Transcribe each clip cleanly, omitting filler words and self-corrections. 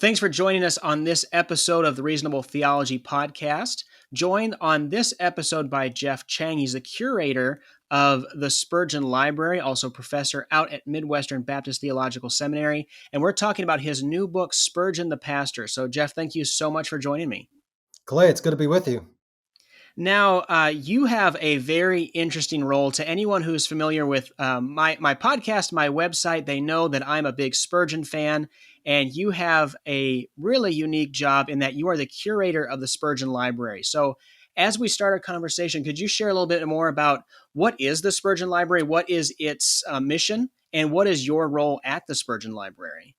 Thanks for joining us on this episode of the Reasonable Theology podcast. Joined on this episode by Geoff Chang. He's the curator of the Spurgeon Library, also professor out at Midwestern Theological Seminary. And we're talking about his new book, Spurgeon The Pastor. So, Geoff, thank you so much for joining me. Clay, it's good to be with you. Now, you have a very interesting role. To anyone who's familiar with my podcast, my website, they know that I'm a big Spurgeon fan, and you have a really unique job in that you are the curator of the Spurgeon Library. So as we start our conversation, could you share a little bit more about what is the Spurgeon Library, what is its mission, and what is your role at the Spurgeon Library?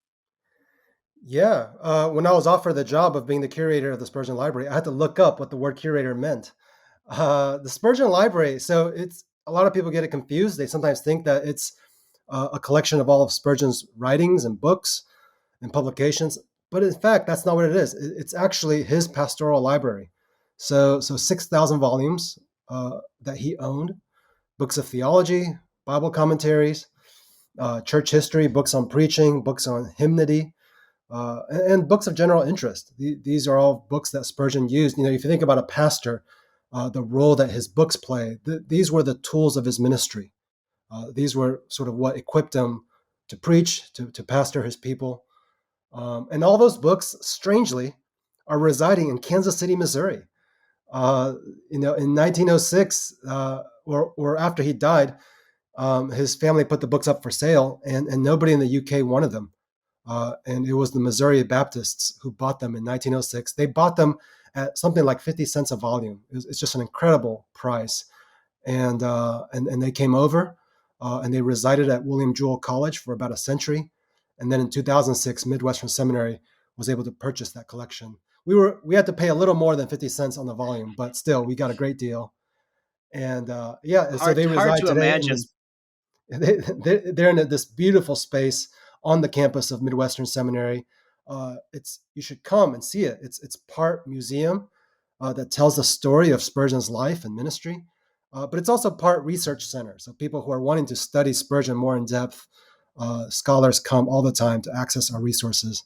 Yeah, when I was offered the job of being the curator of the Spurgeon Library, I had to look up what the word curator meant. The Spurgeon Library, so it's a lot of people get it confused. They sometimes think that it's a collection of all of Spurgeon's writings and books and publications, but in fact, that's not what it is. It's actually his pastoral library. So 6,000 volumes that he owned, books of theology, Bible commentaries, church history, books on preaching, books on hymnody, and books of general interest. These are all books that Spurgeon used. You know, if you think about a pastor, the role that his books play, these were the tools of his ministry. These were sort of what equipped him to preach, to pastor his people. And all those books, strangely, are residing in Kansas City, Missouri. In 1906, or after he died, his family put the books up for sale, and nobody in the UK wanted them. And it was the Missouri Baptists who bought them in 1906. They bought them at something like 50 cents a volume. It's just an incredible price. And they came over and they resided at William Jewell College for about a century. And then in 2006, Midwestern Seminary was able to purchase that collection. We had to pay a little more than 50 cents on the volume, but still, we got a great deal. And so they reside to today imagine. they're in this beautiful space on the campus of Midwestern Seminary. You should come and see it. It's part museum that tells the story of Spurgeon's life and ministry, but it's also part research center. So people who are wanting to study Spurgeon more in depth, scholars come all the time to access our resources,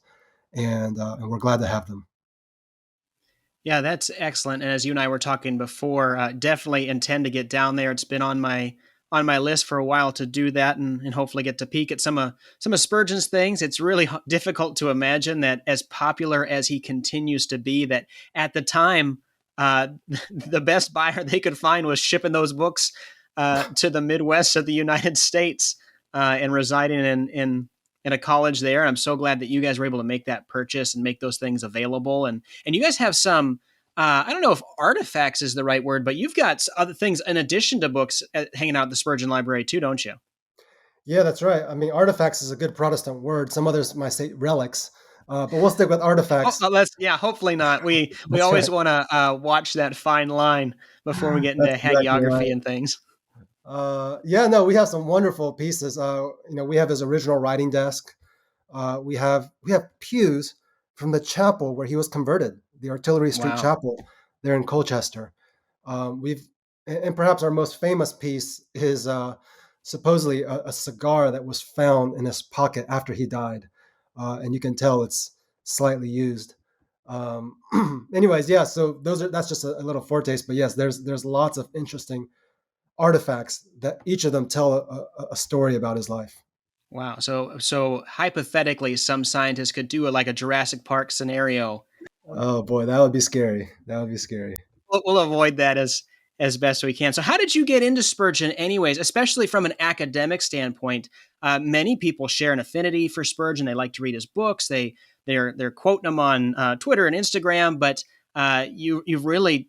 and we're glad to have them. Yeah, that's excellent. And as you and I were talking before, definitely intend to get down there. It's been on my list for a while to do that, and hopefully get to peek at some of Spurgeon's things. It's really difficult to imagine that, as popular as he continues to be, that at the time, the best buyer they could find was shipping those books to the Midwest of the United States and residing in a college there. I'm so glad that you guys were able to make that purchase and make those things available. And you guys have some, I don't know if artifacts is the right word, but you've got other things in addition to books hanging out at the Spurgeon Library too, don't you? Yeah, that's right. I mean, artifacts is a good Protestant word. Some others might say relics, but we'll stick with artifacts. Hopefully not. We always want to watch that fine line before we get into That's exactly hagiography right. and things. We have some wonderful pieces. We have his original writing desk. We have pews from the chapel where he was converted, the Artillery Street Wow. Chapel there in Colchester. And perhaps our most famous piece is supposedly a cigar that was found in his pocket after he died, and you can tell it's slightly used. Anyways, yeah. So that's just a little foretaste, but yes, there's lots of interesting artifacts that each of them tell a story about his life. Wow. So hypothetically, some scientists could do like a Jurassic Park scenario. Oh boy, that would be scary. That would be scary. We'll avoid that as best we can. So how did you get into Spurgeon anyways, especially from an academic standpoint? Many people share an affinity for Spurgeon. They like to read his books. They're quoting him on Twitter and Instagram, but you've really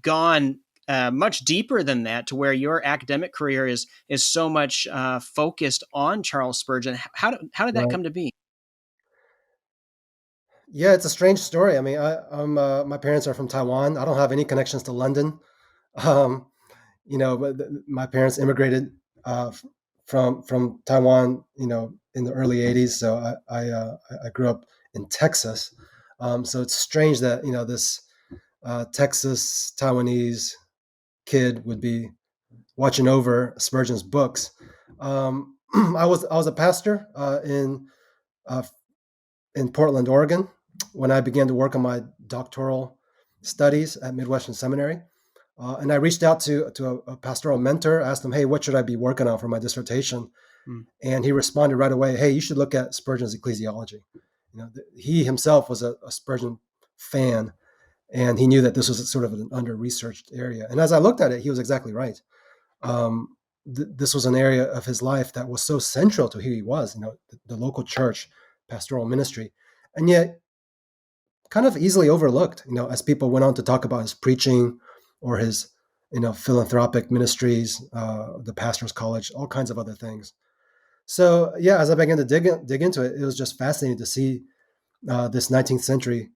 gone much deeper than that, to where your academic career is so much focused on Charles Spurgeon. How did that Right. come to be? Yeah, it's a strange story. I mean, my parents are from Taiwan. I don't have any connections to London. Um, but my parents immigrated from Taiwan, in the early '80s. So I grew up in Texas. So it's strange that this Texas Taiwanese kid would be watching over Spurgeon's books. I was a pastor uh, in Portland, Oregon, when I began to work on my doctoral studies at Midwestern Seminary. And I reached out to a pastoral mentor, asked him, hey, what should I be working on for my dissertation? Mm. And he responded right away, hey, you should look at Spurgeon's ecclesiology. He himself was a Spurgeon fan, and he knew that this was sort of an under-researched area. And as I looked at it, he was exactly right. This was an area of his life that was so central to who he was, the local church, pastoral ministry, and yet kind of easily overlooked, as people went on to talk about his preaching or his, philanthropic ministries, the pastor's college, all kinds of other things. So yeah, as I began to dig into it, it was just fascinating to see this 19th century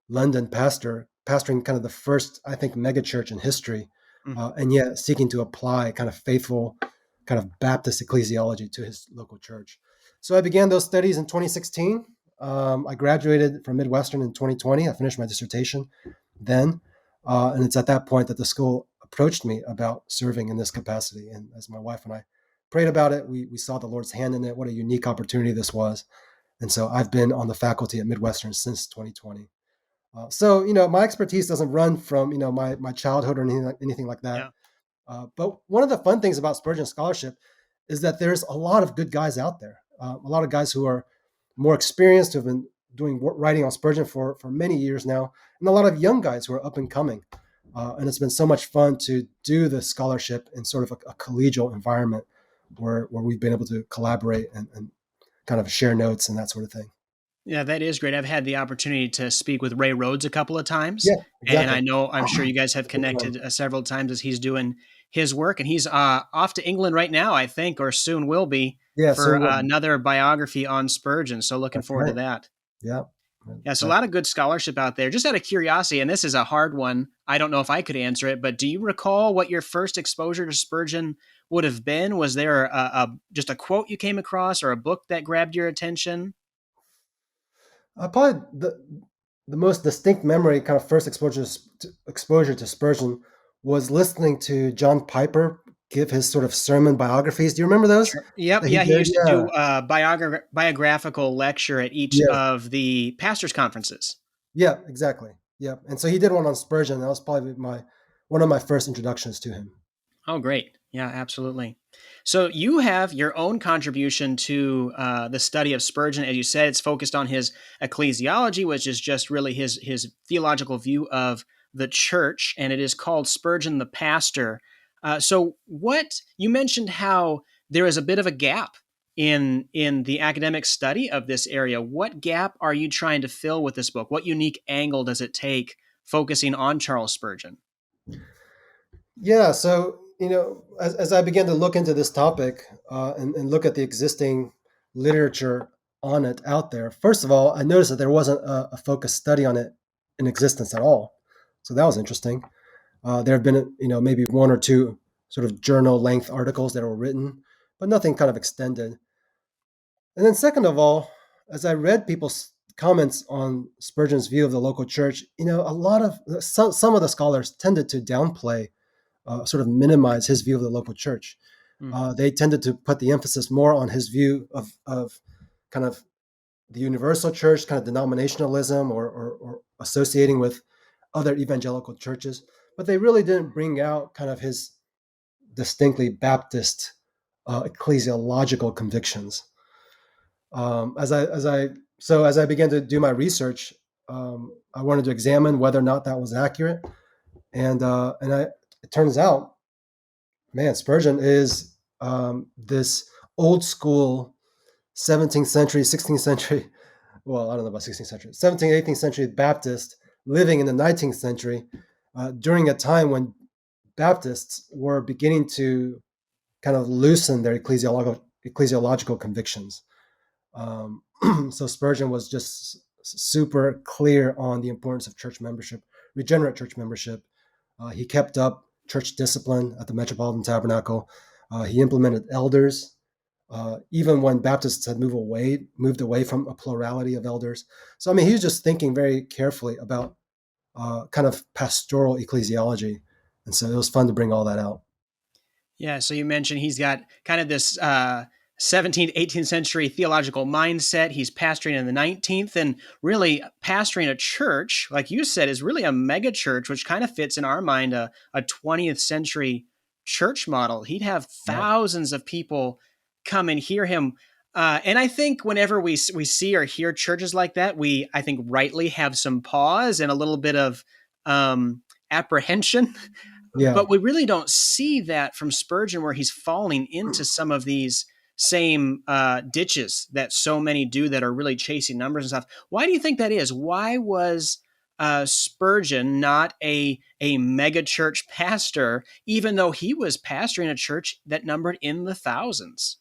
London pastor pastoring kind of the first, I think, megachurch in history, Mm. and yet seeking to apply kind of faithful, kind of Baptist ecclesiology to his local church. So I began those studies in 2016. I graduated from Midwestern in 2020. I finished my dissertation then, and it's at that point that the school approached me about serving in this capacity. And as my wife and I prayed about it, we saw the Lord's hand in it. What a unique opportunity this was. And so I've been on the faculty at Midwestern since 2020. So, my expertise doesn't run from, my childhood or anything like that. Yeah. But one of the fun things about Spurgeon scholarship is that there's a lot of good guys out there, a lot of guys who are more experienced, who have been doing writing on Spurgeon for many years now, and a lot of young guys who are up and coming. And it's been so much fun to do the scholarship in sort of a collegial environment where we've been able to collaborate and kind of share notes and that sort of thing. Yeah, that is great. I've had the opportunity to speak with Ray Rhodes a couple of times, Yeah, and exactly. I'm sure you guys have connected several times as he's doing his work, and he's off to England right now, I think, or soon will be Yeah, for soon will be. another biography on Spurgeon. So looking That's forward to right. that. Yeah. Yeah, so a But lot of good scholarship out there. Just out of curiosity, and this is a hard one. I don't know if I could answer it, but do you recall what your first exposure to Spurgeon would have been? Was there just a quote you came across or a book that grabbed your attention? probably the most distinct memory, kind of first exposure to Spurgeon, was listening to John Piper give his sort of sermon biographies. Do you remember those Sure. Yep. that he Yeah, he did? used to Yeah, do a biographical lecture at each yes, of the pastors' conferences. yeah, exactly. Yeah, and so he did one on Spurgeon. That was probably my one of my first introductions to him. Oh, great. Yeah, absolutely. So you have your own contribution to the study of Spurgeon. As you said, it's focused on his ecclesiology, which is just really his theological view of the church, and it is called Spurgeon the Pastor. So what you mentioned how there is a bit of a gap in the academic study of this area. What gap are you trying to fill with this book? What unique angle does it take focusing on Charles Spurgeon? Yeah, so as I began to look into this topic and look at the existing literature on it out there, first of all, I noticed that there wasn't a focused study on it in existence at all. So that was interesting. There have been, maybe one or two sort of journal length articles that were written, but nothing kind of extended. And then, second of all, as I read people's comments on Spurgeon's view of the local church, a lot of some of the scholars tended to downplay, sort of minimize his view of the local church. Mm. They tended to put the emphasis more on his view of kind of the universal church, kind of denominationalism or associating with other evangelical churches. But they really didn't bring out kind of his distinctly Baptist ecclesiological convictions. As I began to do my research, I wanted to examine whether or not that was accurate, and it turns out, man, Spurgeon is this old school 17th century, 16th century, well, I don't know about 16th century, 17th, 18th century Baptist living in the 19th century during a time when Baptists were beginning to kind of loosen their ecclesiological convictions. Um, so Spurgeon was just super clear on the importance of church membership, regenerate church membership. He kept up church discipline at the Metropolitan Tabernacle. He implemented elders, even when Baptists had moved away from a plurality of elders. So I mean, he was just thinking very carefully about kind of pastoral ecclesiology, and so it was fun to bring all that out. Yeah, so you mentioned he's got kind of this 17th, 18th century theological mindset. He's pastoring in the 19th, and really pastoring a church, like you said, is really a megachurch, which kind of fits in our mind a 20th century church model. He'd have Yeah. thousands of people come and hear him. And I think whenever we see or hear churches like that, we, I think, rightly have some pause and a little bit of apprehension. Yeah. But we really don't see that from Spurgeon, where he's falling into some of these same ditches that so many do that are really chasing numbers and stuff. Why do you think that is? Why was Spurgeon not a mega church pastor, even though he was pastoring a church that numbered in the thousands?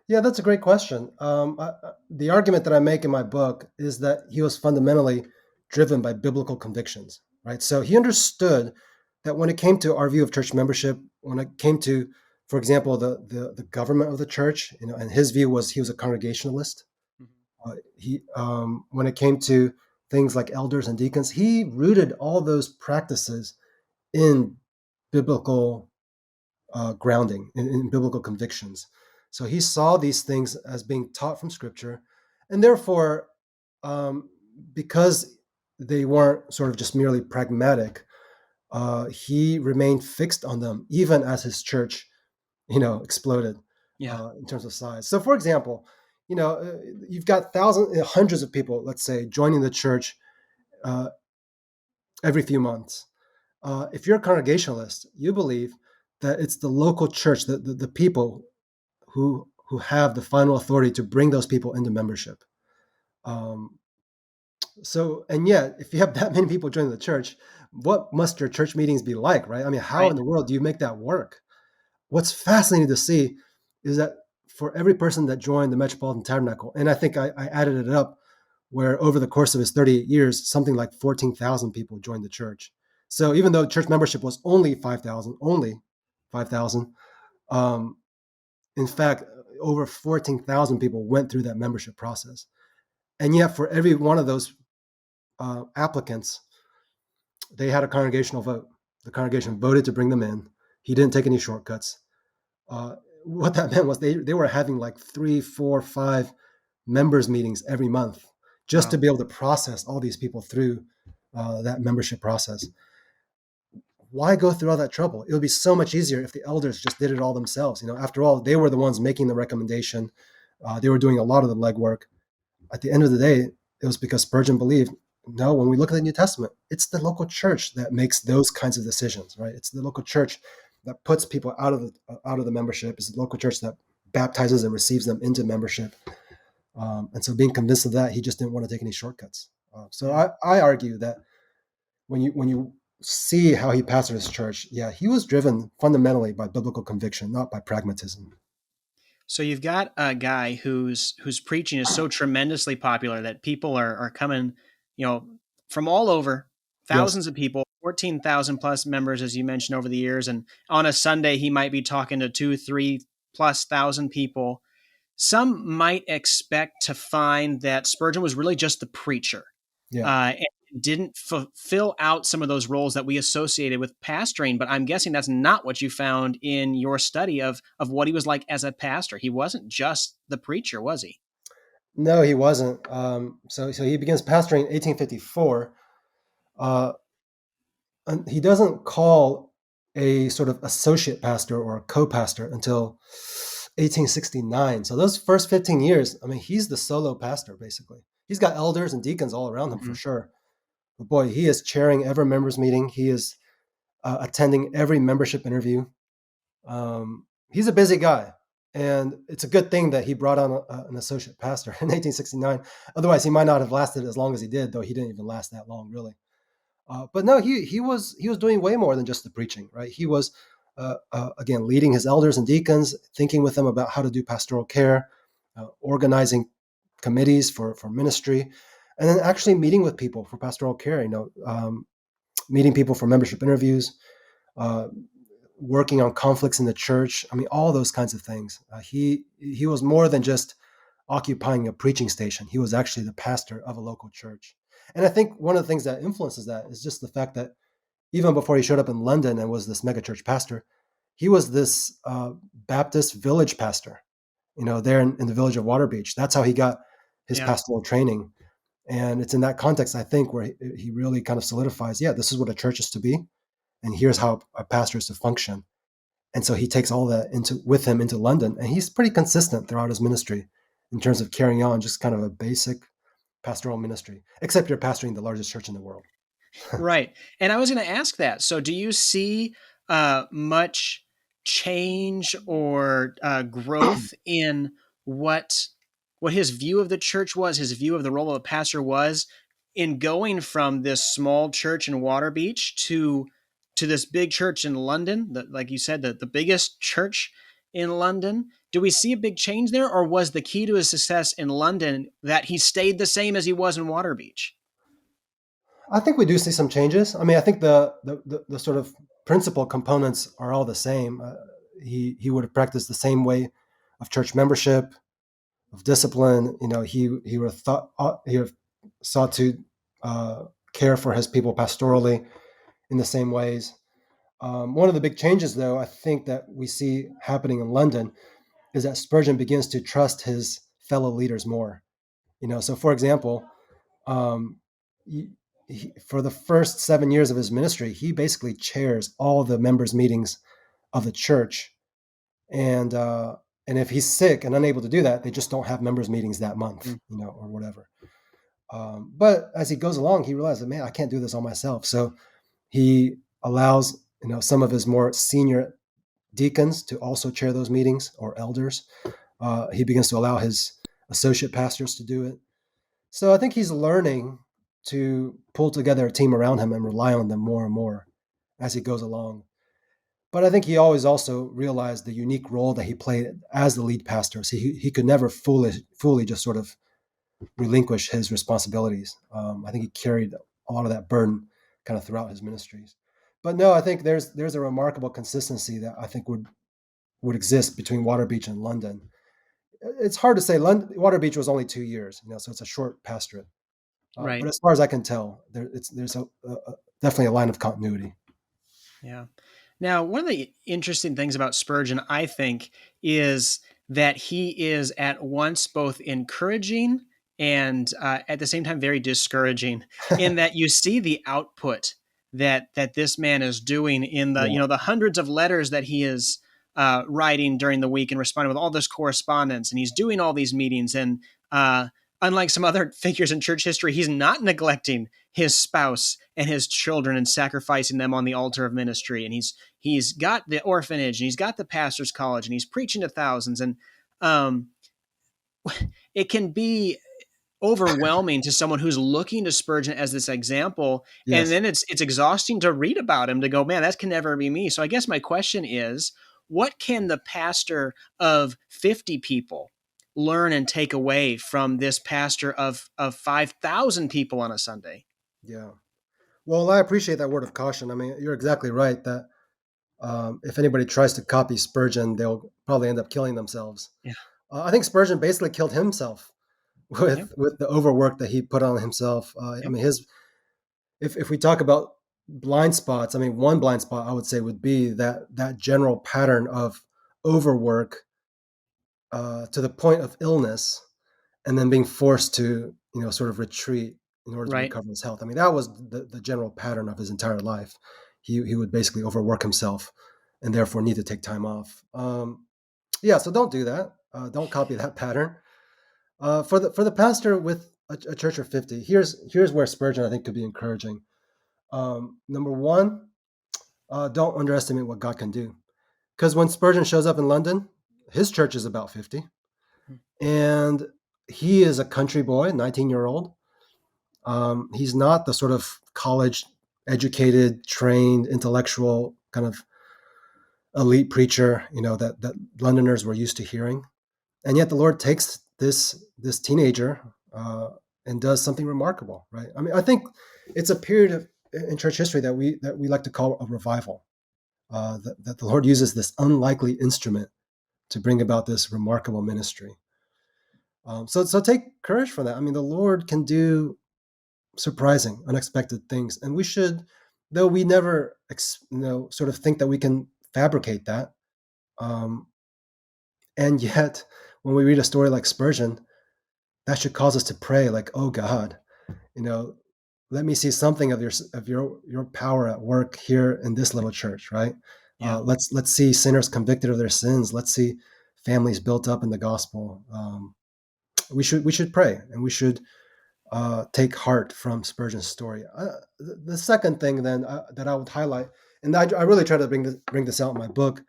Yeah, that's a great question. The argument that I make in my book is that he was fundamentally driven by biblical convictions, right? So he understood that when it came to our view of church membership, when it came to, for example, the government of the church, and his view was he was a congregationalist. He When it came to things like elders and deacons, he rooted all those practices in biblical grounding, in biblical convictions. So he saw these things as being taught from Scripture, and therefore, um, because they weren't sort of just merely pragmatic, he remained fixed on them, even as his church, exploded Yeah. in terms of size. So, for example, you've got thousands, hundreds of people, let's say, joining the church uh, every few months. If you're a congregationalist, you believe that it's the local church, the people who have the final authority to bring those people into membership. Um, and yet, if you have that many people joining the church, what must your church meetings be like, right? I mean, how Right. in the world do you make that work? What's fascinating to see is that for every person that joined the Metropolitan Tabernacle, and I think I added it up, where over the course of his 38 years, something like 14,000 people joined the church. So even though church membership was only 5,000, um, in fact, over 14,000 people went through that membership process. And yet, for every one of those applicants, they had a congregational vote. The congregation voted to bring them in. He didn't take any shortcuts. What that meant was they were having like 3, 4, 5 members meetings every month just to Wow. be able to process all these people through that membership process. Why go through all that trouble? It would be so much easier if the elders just did it all themselves. After all, they were the ones making the recommendation. They were doing a lot of the legwork. At the end of the day, it was because Spurgeon believed, no, when we look at the New Testament, it's the local church that makes those kinds of decisions, right? It's the local church that puts people out of the membership. It's the local church that baptizes and receives them into membership. And so, being convinced of that, he just didn't want to take any shortcuts. So, Yeah. I argue that when you see how he pastored his church, yeah, he was driven fundamentally by biblical conviction, not by pragmatism. So you've got a guy whose preaching is so tremendously popular that people are coming, you know, from all over, Yes. thousands of people, 14,000 plus members, as you mentioned over the years. And on a Sunday, he might be talking to 2, 3 plus thousand people. Some might expect to find that Spurgeon was really just the preacher, Yeah. and didn't fill out some of those roles that we associated with pastoring. But I'm guessing that's not what you found in your study of what he was like as a pastor. He wasn't just the preacher, was he? No, he wasn't. So he begins pastoring in 1854. Uh, and he doesn't call a sort of associate pastor or a co-pastor until 1869. So those first 15 years, I mean, he's the solo pastor basically. He's got elders and deacons all around him for Mm-hmm. sure. But boy, he is chairing every members meeting. He is attending every membership interview. He's a busy guy, and it's a good thing that he brought on an associate pastor in 1869. Otherwise, he might not have lasted as long as he did, though he didn't even last that long, really. But no, he was doing way more than just the preaching, right? He was again leading his elders and deacons, thinking with them about how to do pastoral care, organizing committees for ministry, and then actually meeting with people for pastoral care. Meeting people for membership interviews, uh, working on conflicts in the church. I mean, all those kinds of things. He was more than just occupying a preaching station. He was actually the pastor of a local church. And I think one of the things that influences that is just the fact that even before he showed up in London and was this megachurch pastor, he was this Baptist village pastor, there in the village of Water Beach. That's how he got his Yeah. pastoral training. And it's in that context, I think, where he really kind of solidifies, yeah, this is what a church is to be, and here's how a pastor is to function. And so he takes all that with him into London, and he's pretty consistent throughout his ministry in terms of carrying on just kind of a basic pastoral ministry, except you're pastoring the largest church in the world. Right. And I was going to ask that. So, do you see much change or growth in what his view of the church was, his view of the role of the pastor was, in going from this small church in Water Beach to this big church in London, like you said, the biggest church in London? Do we see a big change there, or was the key to his success in London that he stayed the same as he was in Water Beach? I think we do see some changes. I mean, I think the sort of principal components are all the same. He would have practiced the same way of church membership, of discipline. He would have he would have sought to care for his people pastorally in the same ways. One of the big changes, though, I think that we see happening in London is that Spurgeon begins to trust his fellow leaders more. So for example, um, for the first 7 years of his ministry, he basically chairs all the members' meetings of the church, and if he's sick and unable to do that, they just don't have members' meetings that month, Mm. or whatever. But as he goes along, he realizes, man, I can't do this all myself. So he allows some of his more senior deacons to also chair those meetings, or elders. He begins to allow his associate pastors to do it. So I think he's learning to pull together a team around him and rely on them more and more as he goes along. But I think he always also realized the unique role that he played as the lead pastor. So he could never fully just sort of relinquish his responsibilities. I think he carried a lot of that burden kind of throughout his ministries. But no, I think there's a remarkable consistency that I think would exist between Water Beach and London. It's hard to say. Water Beach was only 2 years, so it's a short pastorate. But Right. as far as I can tell, there's definitely a line of continuity. Yeah. Now, one of the interesting things about Spurgeon, I think, is that he is at once both encouraging and at the same time very discouraging. In that you see the output that this man is doing in the Yeah, the hundreds of letters that he is writing during the week and responding with all this correspondence, and he's doing all these meetings. And unlike some other figures in church history, he's not neglecting his spouse and his children and sacrificing them on the altar of ministry. And he's got the orphanage and he's got the pastor's college and he's preaching to thousands. And um, it can be overwhelming to someone who's looking to Spurgeon as this example. And yes, then it's exhausting to read about him, to go, man, that can never be me. So I guess my question is, what can the pastor of 50 people learn and take away from this pastor of 5,000 people on a Sunday? yeah. Well, I appreciate that word of caution. I mean, you're exactly right that if anybody tries to copy Spurgeon, they'll probably end up killing themselves. Yeah. I think Spurgeon basically killed himself Yep. with the overwork that he put on himself. I Yep. mean, his if we talk about blind spots, I mean, one blind spot I would say would be that general pattern of overwork to the point of illness, and then being forced to sort of retreat in order to Right. recover his health. I mean, that was the general pattern of his entire life. He would basically overwork himself and therefore need to take time off. Yeah, so don't do that. Don't copy that pattern. For the pastor with a church of 50, here's where Spurgeon I think could be encouraging. Number one, don't underestimate what God can do. Because when Spurgeon shows up in London, his church is about 50, and he is a country boy, 19-year-old. He's not the sort of college educated, trained, intellectual kind of elite preacher, that Londoners were used to hearing. And yet the Lord takes this teenager and does something remarkable, right? I mean, I think it's a period in church history that we like to call a revival. That the Lord uses this unlikely instrument to bring about this remarkable ministry. So take courage from that. I mean, the Lord can do surprising, unexpected things, and we should, though we never, sort of think that we can fabricate that. Um, and yet, when we read a story like Spurgeon, that should cause us to pray, like, "Oh God, you know, let me see something of your power at work here in this little church, right? Yeah. Let's see sinners convicted of their sins. Let's see families built up in the gospel. We should pray, and we should take heart from Spurgeon's story. The second thing then that I would highlight, and I really try to bring this out in my book,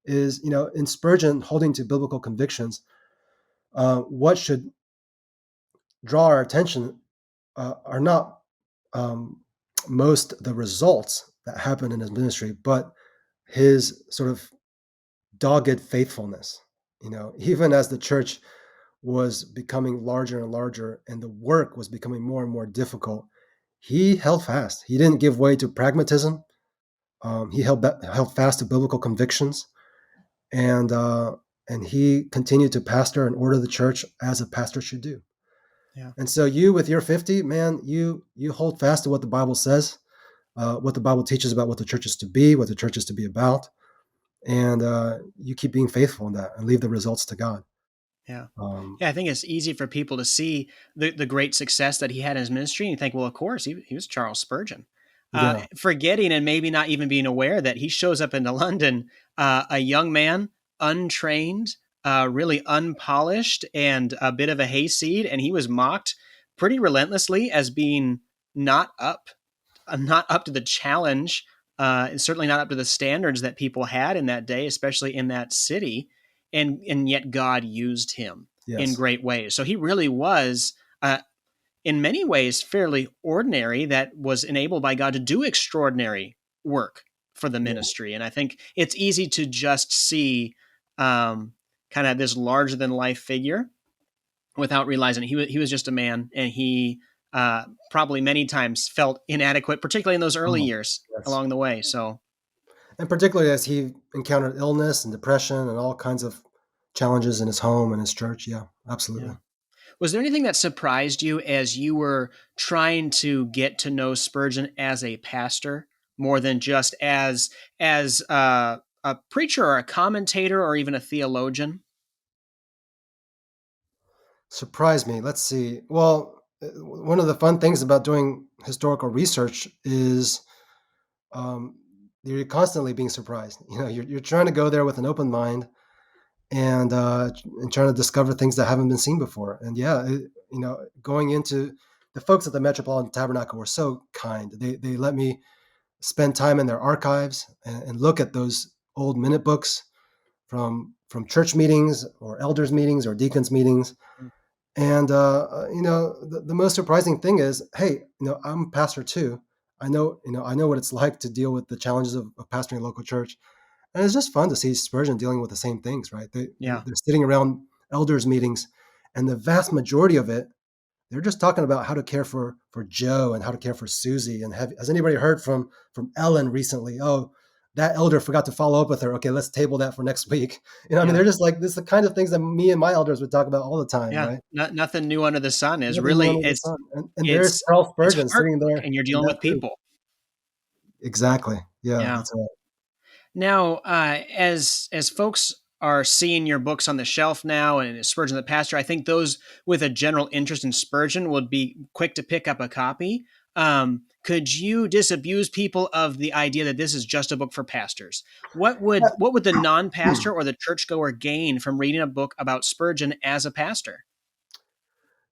is in Spurgeon holding to biblical convictions, what should draw our attention are not um, most the results that happen in his ministry, but his sort of dogged faithfulness. Even as the church was becoming larger and larger and the work was becoming more and more difficult, he held fast. He didn't give way to pragmatism. He held fast to biblical convictions, and and he continued to pastor and order the church as a pastor should do. Yeah. And so you, with your 50, man, you hold fast to what the Bible says, what the Bible teaches about what the church is to be, what the church is to be about, and you keep being faithful in that and leave the results to God. Yeah. Um, Yeah, I think it's easy for people to see the great success that he had in his ministry and you think, well, of course, he was Charles Spurgeon. yeah, Forgetting and maybe not even being aware that he shows up into London, a young man, untrained, really unpolished, and a bit of a hayseed, and he was mocked pretty relentlessly as being not up not up to the challenge, and certainly not up to the standards that people had in that day, especially in that city. And yet God used him in yes, great ways. So he really was, in many ways, fairly ordinary that was enabled by God to do extraordinary work for the yeah, ministry. And I think it's easy to just see kind of this larger than life figure without realizing he was just a man, and he probably many times felt inadequate, particularly in those early oh, years yes. along the way. So, And particularly as he encountered illness and depression and all kinds of challenges in his home and his church. Yeah, yeah. absolutely. Was there anything that surprised you as you were trying to get to know Spurgeon as a pastor, more than just as a preacher or a commentator or even a theologian? Surprised me. Let's see. Well, one of the fun things about doing historical research is um, you're constantly being surprised. You're trying to go there with an open mind and trying to discover things that haven't been seen before. And yeah, going into the folks at the Metropolitan Tabernacle were so kind. They let me spend time in their archives and look at those old minute books from church meetings or elders meetings or deacons meetings. And the most surprising thing is, hey, I'm a pastor too. I know what it's like to deal with the challenges of pastoring a local church, and it's just fun to see Spurgeon dealing with the same things, right? Yeah, They're sitting around elders meetings, and the vast majority of it, they're just talking about how to care for Joe and how to care for Susie. And has anybody heard from Ellen recently? Oh, that elder forgot to follow up with her. Okay, let's table that for next week. I mean, yeah, they're just like this is the kind of things that me and my elders would talk about all the time, yeah. right? Nothing new under the sun is Nothing new really under the sun. And there's it's Charles it's Spurgeon hard sitting work, there and you're in dealing that with group. people. Exactly. Yeah, Yeah. that's right. Now, as folks are seeing your books on the shelf now, and Spurgeon the Pastor, I think those with a general interest in Spurgeon would be quick to pick up a copy. Could you disabuse people of the idea that this is just a book for pastors? What would the non-pastor or the churchgoer gain from reading a book about Spurgeon as a pastor?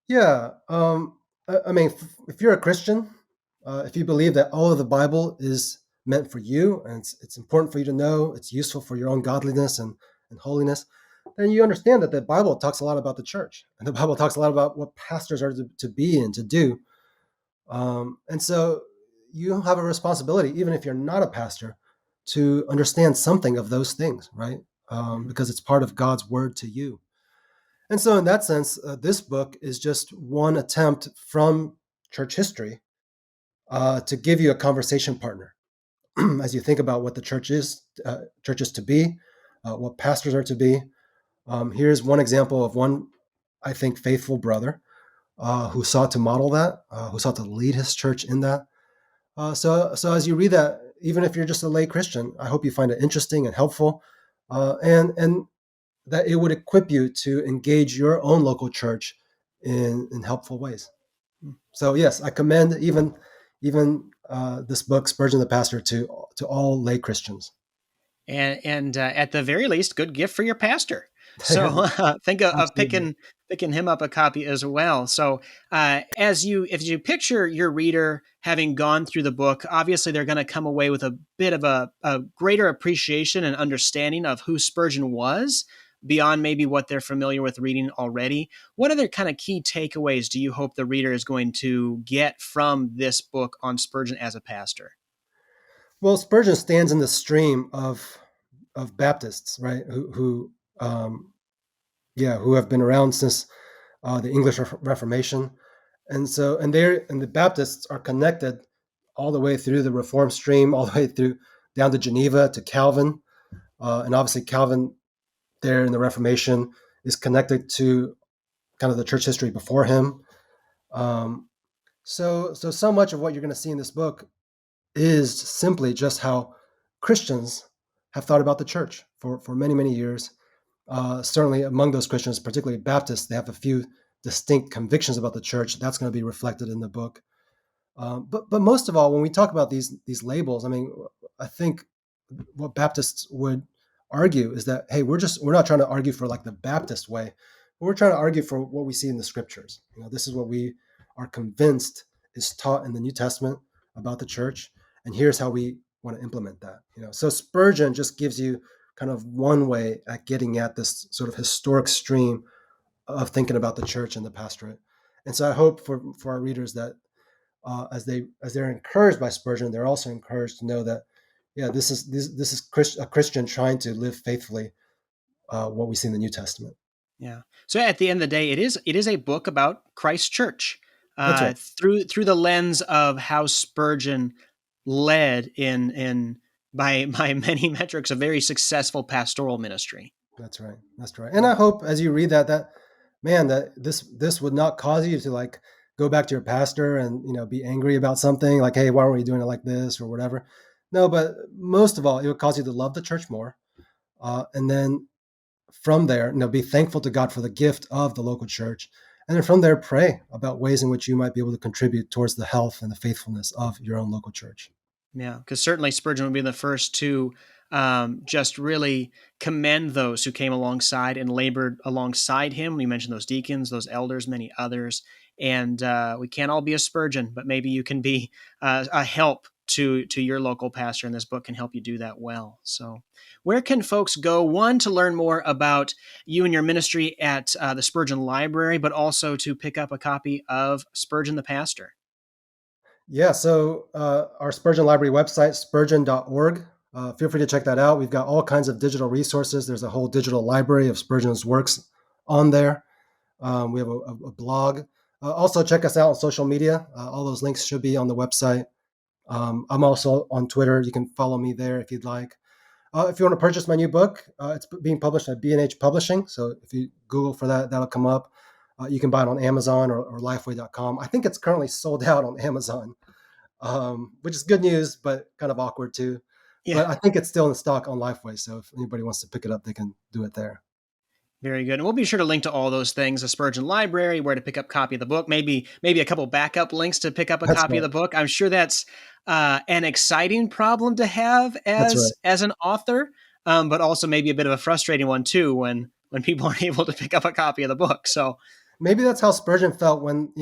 Yeah. I mean, if you're a Christian, if you believe that all of the Bible is meant for you and it's important for you to know, it's useful for your own godliness and holiness, then you understand that the Bible talks a lot about the church. And the Bible talks a lot about what pastors are to be and to do. And so you have a responsibility, even if you're not a pastor, to understand something of those things, right? Mhm. Because it's part of God's word to you. And so, in that sense, this book is just one attempt from church history to give you a conversation partner as you think about what the church is to be, what pastors are to be. Here's one example of one, I think, faithful brother who sought to model that, who sought to lead his church in that. So as you read that, even if you're just a lay Christian, I hope you find it interesting and helpful, and that it would equip you to engage your own local church in helpful ways. So yes, I commend even this book, Spurgeon the Pastor, to all lay Christians. And at the very least, good gift for your pastor. So think of Absolutely. picking him up a copy as well. So if you picture your reader having gone through the book, obviously they're going to come away with a bit of a greater appreciation and understanding of who Spurgeon was beyond maybe what they're familiar with reading already. What other kind of key takeaways do you hope the reader is going to get from this book on Spurgeon as a pastor? Well, Spurgeon stands in the stream of Baptists, right? Who have been around since the English Reformation, and the Baptists are connected all the way through the Reform stream, all the way through down to Geneva to Calvin, and obviously Calvin there in the Reformation is connected to kind of the church history before him. Um, so much of what you're going to see in this book is simply just how Christians have thought about the church for many, many years. Certainly among those Christians, particularly Baptists, they have a few distinct convictions about the church. That's going to be reflected in the book. But most of all, when we talk about these labels, I mean, I think what Baptists would argue is that, hey, we're not trying to argue for like the Baptist way, but we're trying to argue for what we see in the scriptures. This is what we are convinced is taught in the New Testament about the church, and here's how we want to implement that. So Spurgeon just gives you kind of one way at getting at this sort of historic stream of thinking about the church and the pastorate. And so I hope for our readers that as they're encouraged by Spurgeon, they're also encouraged to know that, yeah, this is a Christian trying to live faithfully what we see in the New Testament. Yeah. So at the end of the day, it is a book about Christ's church That's right. through the lens of how Spurgeon led in by many metrics a very successful pastoral ministry. That's right. That's right. And I hope as you read that man, that this would not cause you to like go back to your pastor and be angry about something like, hey, why aren't we doing it like this or whatever. No, but most of all, it would cause you to love the church more, and then from there, be thankful to God for the gift of the local church, and then from there, pray about ways in which you might be able to contribute towards the health and the faithfulness of your own local church. Yeah, because certainly Spurgeon would be the first to just really commend those who came alongside and labored alongside him. We mentioned those deacons, those elders, many others. And we can't all be a Spurgeon, but maybe you can be a help to your local pastor, and this book can help you do that well. So where can folks go, one, to learn more about you and your ministry at the Spurgeon Library, but also to pick up a copy of Spurgeon the Pastor? Yeah, so our Spurgeon Library website, spurgeon.org. Feel free to check that out. We've got all kinds of digital resources. There's a whole digital library of Spurgeon's works on there. We have a blog. Also, check us out on social media. All those links should be on the website. I'm also on Twitter. You can follow me there if you'd like. If you want to purchase my new book, it's being published by B&H Publishing. So if you Google for that, that'll come up. You can buy it on Amazon or lifeway.com. I think it's currently sold out on Amazon, which is good news, but kind of awkward too. Yeah. But I think it's still in stock on Lifeway. So if anybody wants to pick it up, they can do it there. Very good. And we'll be sure to link to all those things, the Spurgeon Library, where to pick up a copy of the book, maybe a couple backup links to pick up a That's copy of right. the book. I'm sure that's an exciting problem to have That's right. as an author, but also maybe a bit of a frustrating one too when people aren't able to pick up a copy of the book. So maybe that's how Spurgeon felt when,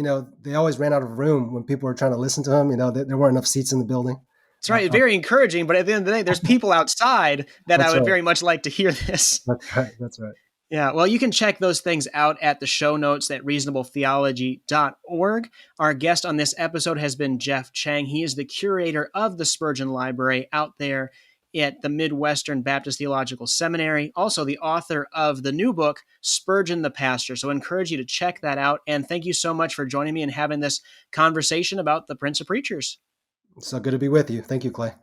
they always ran out of room when people were trying to listen to him. There weren't enough seats in the building. that's right. Very encouraging. But at the end of the day, there's people outside that I That's would right. very much like to hear this. That's right. That's right. Yeah, well, you can check those things out at the show notes at reasonabletheology.org. Our guest on this episode has been Geoff Chang. He is the curator of the Spurgeon Library out there at the Midwestern Baptist Theological Seminary, also the author of the new book, Spurgeon the Pastor. So I encourage you to check that out. And thank you so much for joining me and having this conversation about the Prince of Preachers. So good to be with you. Thank you, Clay.